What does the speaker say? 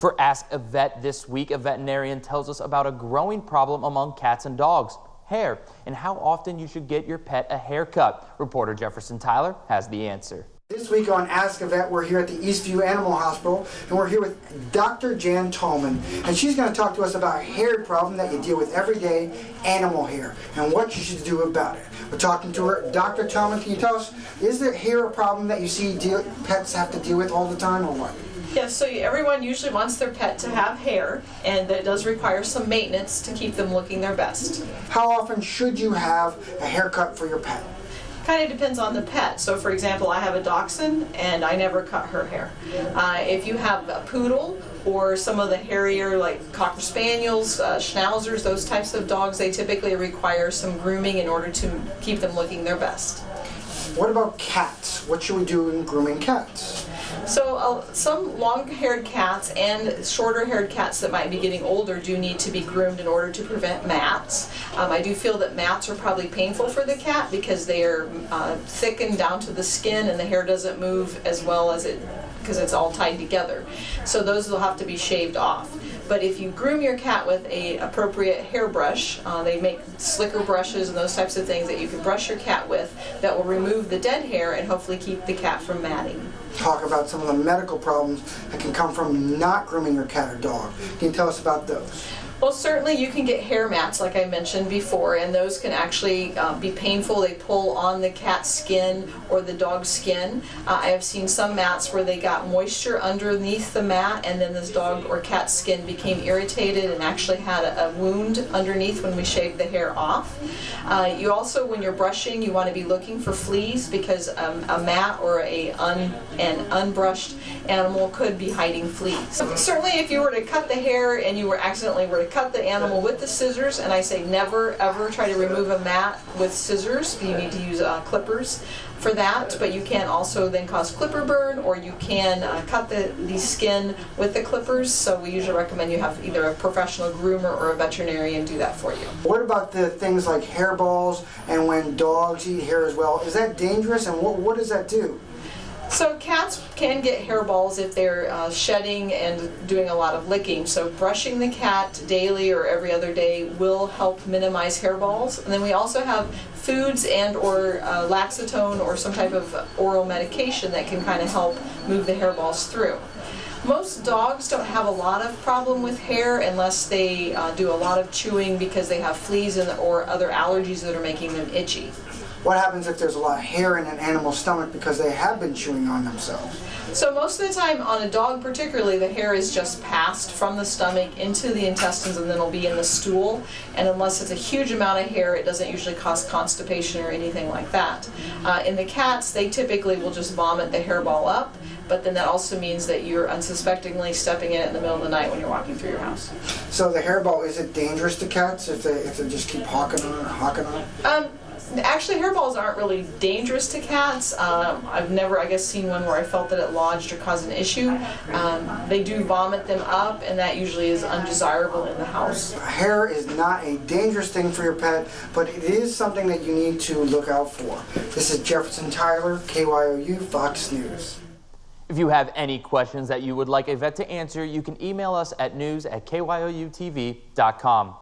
For Ask a Vet this week, a veterinarian tells us about a growing problem among cats and dogs, hair, and how often you should get your pet a haircut. Reporter Jefferson Tyler has the answer. This week on Ask a Vet, we're here at the Eastview Animal Hospital, and we're here with Dr. Jan Tolman, and she's going to talk to us about a hair problem that you deal with every day, animal hair, and what you should do about it. We're talking to her. Dr. Tolman, can you tell us, is the hair a problem that you see pets have to deal with all the time, or what? Yes, so everyone usually wants their pet to have hair, and it does require some maintenance to keep them looking their best. How often should you have a haircut for your pet? Kind of depends on the pet. So for example, I have a dachshund and I never cut her hair. If you have a poodle or some of the hairier like Cocker Spaniels, Schnauzers, those types of dogs, they typically require some grooming in order to keep them looking their best. What about cats? What should we do in grooming cats? So some long-haired cats and shorter-haired cats that might be getting older do need to be groomed in order to prevent mats. I do feel that mats are probably painful for the cat because they are thickened down to the skin and the hair doesn't move as well as because it's all tied together. So those will have to be shaved off. But if you groom your cat with an appropriate hairbrush, they make slicker brushes and those types of things that you can brush your cat with that will remove the dead hair and hopefully keep the cat from matting. Talk about some of the medical problems that can come from not grooming your cat or dog. Can you tell us about those? Well, certainly you can get hair mats like I mentioned before, and those can actually be painful. They pull on the cat's skin or the dog's skin. I have seen some mats where they got moisture underneath the mat and then this dog or cat's skin became irritated and actually had a wound underneath when we shaved the hair off. You also, when you're brushing, you want to be looking for fleas because a mat or an unbrushed animal could be hiding fleas. So certainly if you were to cut the hair and you were accidentally cut the animal with the scissors, and I say never ever try to remove a mat with scissors. You need to use clippers for that, but you can also then cause clipper burn, or you can cut the skin with the clippers. So we usually recommend you have either a professional groomer or a veterinarian do that for you. What about the things like hairballs and when dogs eat hair as well? Is that dangerous, and what does that do? So cats can get hairballs if they're shedding and doing a lot of licking. So brushing the cat daily or every other day will help minimize hairballs. And then we also have foods and or laxatone or some type of oral medication that can kind of help move the hairballs through. Most dogs don't have a lot of problem with hair unless they do a lot of chewing because they have fleas or other allergies that are making them itchy. What happens if there's a lot of hair in an animal's stomach because they have been chewing on themselves? So most of the time on a dog particularly, the hair is just passed from the stomach into the intestines and then it'll be in the stool. And unless it's a huge amount of hair, it doesn't usually cause constipation or anything like that. In the cats, they typically will just vomit the hairball up, but then that also means that you're unsuspectingly stepping in it in the middle of the night when you're walking through your house. So the hairball, is it dangerous to cats if they just keep hawking on it? Actually, hairballs aren't really dangerous to cats. I've never, I guess, seen one where I felt that it lodged or caused an issue. They do vomit them up, and that usually is undesirable in the house. Hair is not a dangerous thing for your pet, but it is something that you need to look out for. This is Jefferson Tyler, KYOU, Fox News. If you have any questions that you would like a vet to answer, you can email us at news@kyoutv.com.